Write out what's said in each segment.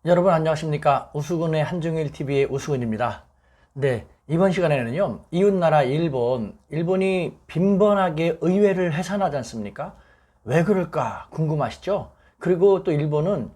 여러분 안녕하십니까? 우수근의 한중일 TV의 우수근입니다. 네, 이번 시간에는요, 이웃나라 일본이 빈번하게 의회를 해산하지 않습니까? 왜 그럴까 궁금하시죠? 그리고 또 일본은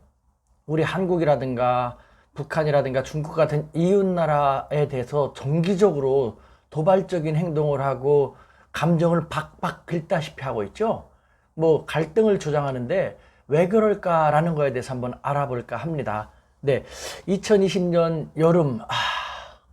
우리 한국이라든가 북한이라든가 중국 같은 이웃나라에 대해서 정기적으로 도발적인 행동을 하고 감정을 박박 긁다시피 하고 있죠. 뭐 갈등을 조장하는데 왜 그럴까라는 거에 대해서 한번 알아볼까 합니다. 네, 2020년 여름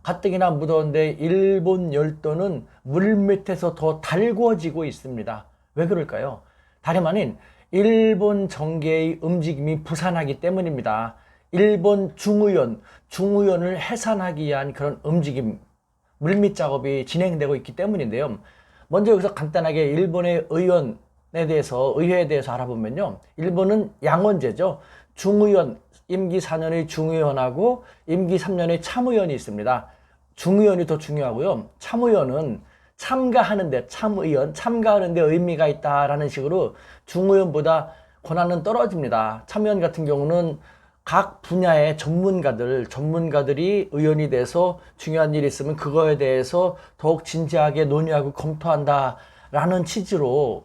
가뜩이나 무더운데 일본 열도는 물밑에서 더 달구어지고 있습니다. 왜 그럴까요? 다름 아닌 일본 정계의 움직임이 부산하기 때문입니다. 일본 중의원을 해산하기 위한 그런 움직임, 물밑 작업이 진행되고 있기 때문인데요. 먼저 여기서 간단하게 일본의 의회에 대해서 알아보면요. 일본은 양원제죠. 중의원, 임기 4년의 중의원하고 임기 3년의 참의원이 있습니다. 중의원이 더 중요하고요. 참의원은 참가하는데 의미가 있다라는 식으로 중의원보다 권한은 떨어집니다. 참의원 같은 경우는 각 분야의 전문가들이 의원이 돼서 중요한 일이 있으면 그거에 대해서 더욱 진지하게 논의하고 검토한다라는 취지로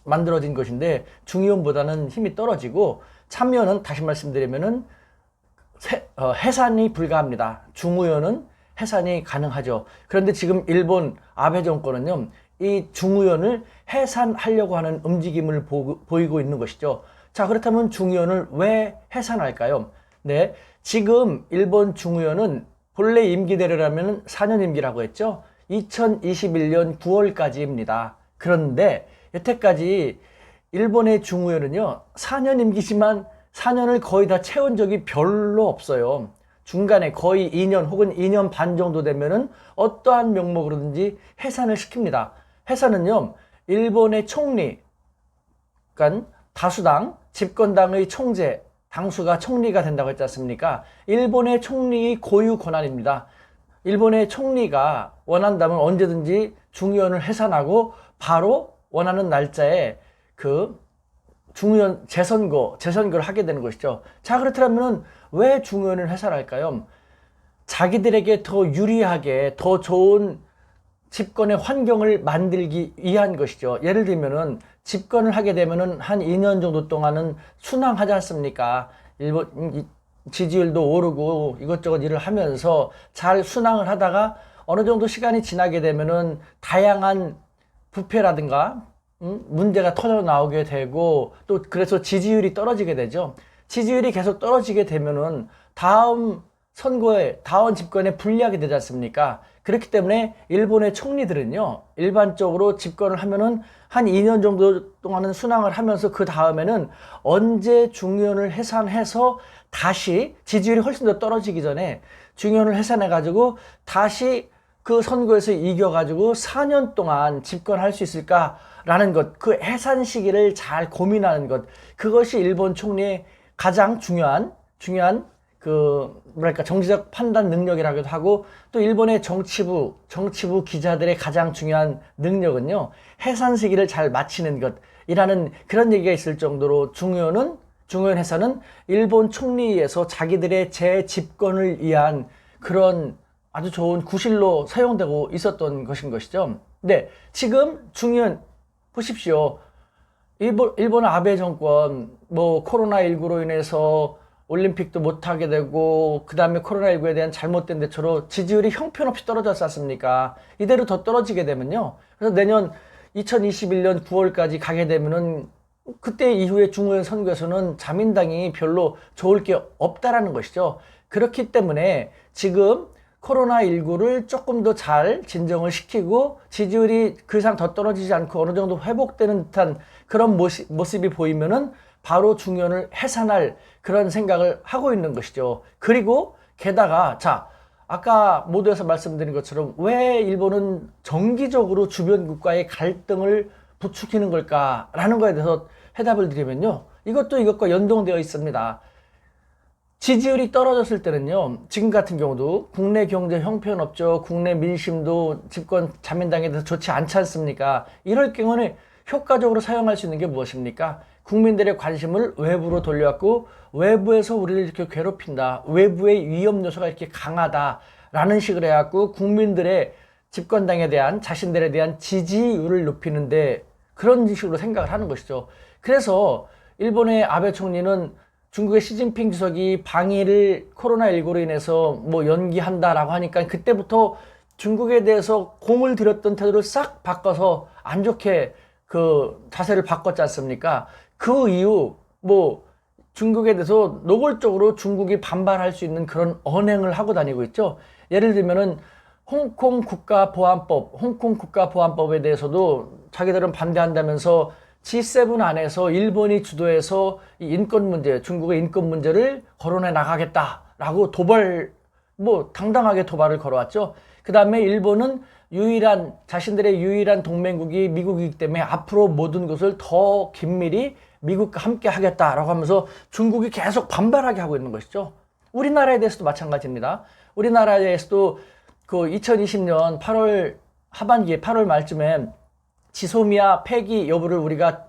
만들어진 것인데, 중의원보다는 힘이 떨어지고 참의원은 다시 말씀드리면은 해산이 불가합니다. 중의원은 해산이 가능하죠. 그런데 지금 일본 아베 정권은요, 이 중의원을 해산하려고 하는 움직임을 보이고 있는 것이죠. 자, 그렇다면 중의원을 왜 해산할까요? 네, 지금 일본 중의원은 본래 임기대로라면 4년 임기라고 했죠. 2021년 9월까지입니다. 그런데 여태까지 일본의 중의원은요, 4년 임기지만 4년을 거의 다 채운 적이 별로 없어요. 중간에 거의 2년 혹은 2년 반 정도 되면은 어떠한 명목으로든지 해산을 시킵니다. 해산은요, 일본의 총리, 그러니까 다수당, 집권당의 총재, 당수가 총리가 된다고 했지 않습니까? 일본의 총리의 고유 권한입니다. 일본의 총리가 원한다면 언제든지 중의원을 해산하고 바로 원하는 날짜에 중의원 재선거를 하게 되는 것이죠. 자, 그렇다면 왜 중의원을 해산할까요? 자기들에게 더 유리하게 더 좋은 집권의 환경을 만들기 위한 것이죠. 예를 들면은 집권을 하게 되면은 한 2년 정도 동안은 순항하지 않습니까? 일본 지지율도 오르고 이것저것 일을 하면서 잘 순항을 하다가 어느 정도 시간이 지나게 되면은 다양한 부패라든가 문제가 터져 나오게 되고, 또 그래서 지지율이 떨어지게 되죠. 지지율이 계속 떨어지게 되면은 다음 집권에 불리하게 되지 않습니까? 그렇기 때문에 일본의 총리들은요, 일반적으로 집권을 하면은 한 2년 정도 동안은 순항을 하면서 그 다음에는 언제 중의원을 해산해서 다시 지지율이 훨씬 더 떨어지기 전에 중의원을 해산해가지고 다시 그 선거에서 이겨가지고 4년 동안 집권할 수 있을까라는 것, 그 해산 시기를 잘 고민하는 것, 그것이 일본 총리의 가장 중요한 정치적 판단 능력이라고도 하고, 또 일본의 정치부 기자들의 가장 중요한 능력은요, 해산 시기를 잘 맞히는 것이라는 그런 얘기가 있을 정도로 중의원 해산은 일본 총리에서 자기들의 재집권을 위한 그런 아주 좋은 구실로 사용되고 있었던 것이죠. 네, 지금 중의원 보십시오. 일본 아베 정권, 코로나19로 인해서 올림픽도 못하게 되고, 그 다음에 코로나19에 대한 잘못된 대처로 지지율이 형편없이 떨어졌지 않습니까? 이대로 더 떨어지게 되면요, 그래서 내년 2021년 9월까지 가게 되면은 그때 이후에 중의원 선거에서는 자민당이 별로 좋을 게 없다라는 것이죠. 그렇기 때문에 지금 코로나19를 조금 더 잘 진정을 시키고 지지율이 그 이상 더 떨어지지 않고 어느 정도 회복되는 듯한 그런 모습이 보이면은 바로 중의원을 해산할 그런 생각을 하고 있는 것이죠. 그리고 게다가, 자, 아까 모두에서 말씀드린 것처럼 왜 일본은 정기적으로 주변 국가의 갈등을 부추기는 걸까라는 거에 대해서 해답을 드리면요, 이것도 이것과 연동되어 있습니다. 지지율이 떨어졌을 때는요, 지금 같은 경우도 국내 경제 형편없죠. 국내 민심도 집권 자민당에 대해서 좋지 않지 않습니까? 이럴 경우는 효과적으로 사용할 수 있는 게 무엇입니까? 국민들의 관심을 외부로 돌려갖고 외부에서 우리를 이렇게 괴롭힌다, 외부의 위험 요소가 이렇게 강하다라는 식으로 해갖고 국민들의 집권당에 대한, 자신들에 대한 지지율을 높이는데 그런 식으로 생각을 하는 것이죠. 그래서 일본의 아베 총리는 중국의 시진핑 주석이 방위를 코로나19로 인해서 뭐 연기한다라고 하니까 그때부터 중국에 대해서 공을 들였던 태도를 싹 바꿔서 안 좋게 그 자세를 바꿨지 않습니까? 그 이후 뭐 중국에 대해서 노골적으로 중국이 반발할 수 있는 그런 언행을 하고 다니고 있죠. 예를 들면은 홍콩 국가보안법에 대해서도 자기들은 반대한다면서 G7 안에서 일본이 주도해서 이 인권 문제, 중국의 인권 문제를 거론해 나가겠다라고 당당하게 도발을 걸어왔죠. 그 다음에 일본은 자신들의 유일한 동맹국이 미국이기 때문에 앞으로 모든 것을 더 긴밀히 미국과 함께 하겠다라고 하면서 중국이 계속 반발하게 하고 있는 것이죠. 우리나라에 대해서도 마찬가지입니다. 우리나라에서도 그 2020년 8월 하반기에 8월 말쯤에 지소미아 폐기 여부를 우리가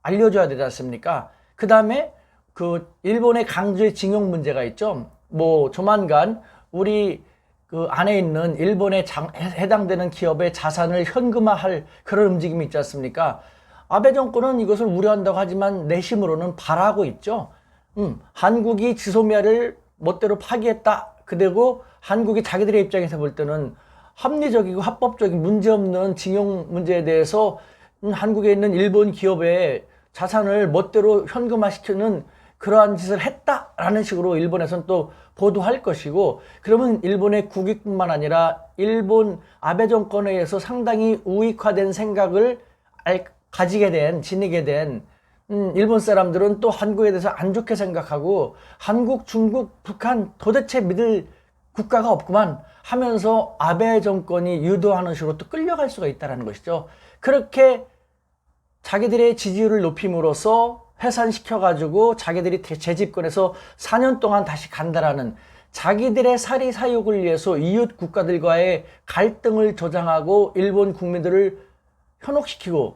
알려줘야 되지 않습니까? 그 다음에 그 일본의 강제 징용 문제가 있죠. 뭐 조만간 우리 그 안에 있는 일본에 해당되는 기업의 자산을 현금화할 그런 움직임이 있지 않습니까? 아베 정권은 이것을 우려한다고 하지만 내심으로는 바라고 있죠. 한국이 지소미아를 멋대로 파기했다. 그리고 한국이 자기들의 입장에서 볼 때는 합리적이고 합법적인 문제없는 징용 문제에 대해서 한국에 있는 일본 기업의 자산을 멋대로 현금화시키는 그러한 짓을 했다라는 식으로 일본에서는 또 보도할 것이고, 그러면 일본의 국익뿐만 아니라 일본 아베 정권에 의해서 상당히 우익화된 생각을 지니게 된 일본 사람들은 또 한국에 대해서 안 좋게 생각하고 한국, 중국, 북한 도대체 믿을 국가가 없구만 하면서 아베 정권이 유도하는 식으로 또 끌려갈 수가 있다는 것이죠. 그렇게 자기들의 지지율을 높임으로써 해산시켜가지고 자기들이 재집권해서 4년 동안 다시 간다라는, 자기들의 사리사욕을 위해서 이웃 국가들과의 갈등을 조장하고 일본 국민들을 현혹시키고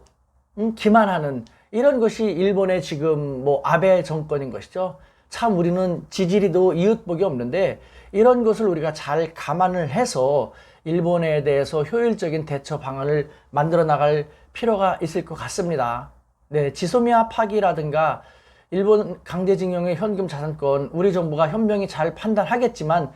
기만하는 이런 것이 일본의 지금 뭐 아베 정권인 것이죠. 참 우리는 지지리도 이웃복이 없는데 이런 것을 우리가 잘 감안을 해서 일본에 대해서 효율적인 대처 방안을 만들어 나갈 필요가 있을 것 같습니다. 네, 지소미아 파기라든가 일본 강제징용의 현금 자산권, 우리 정부가 현명히 잘 판단하겠지만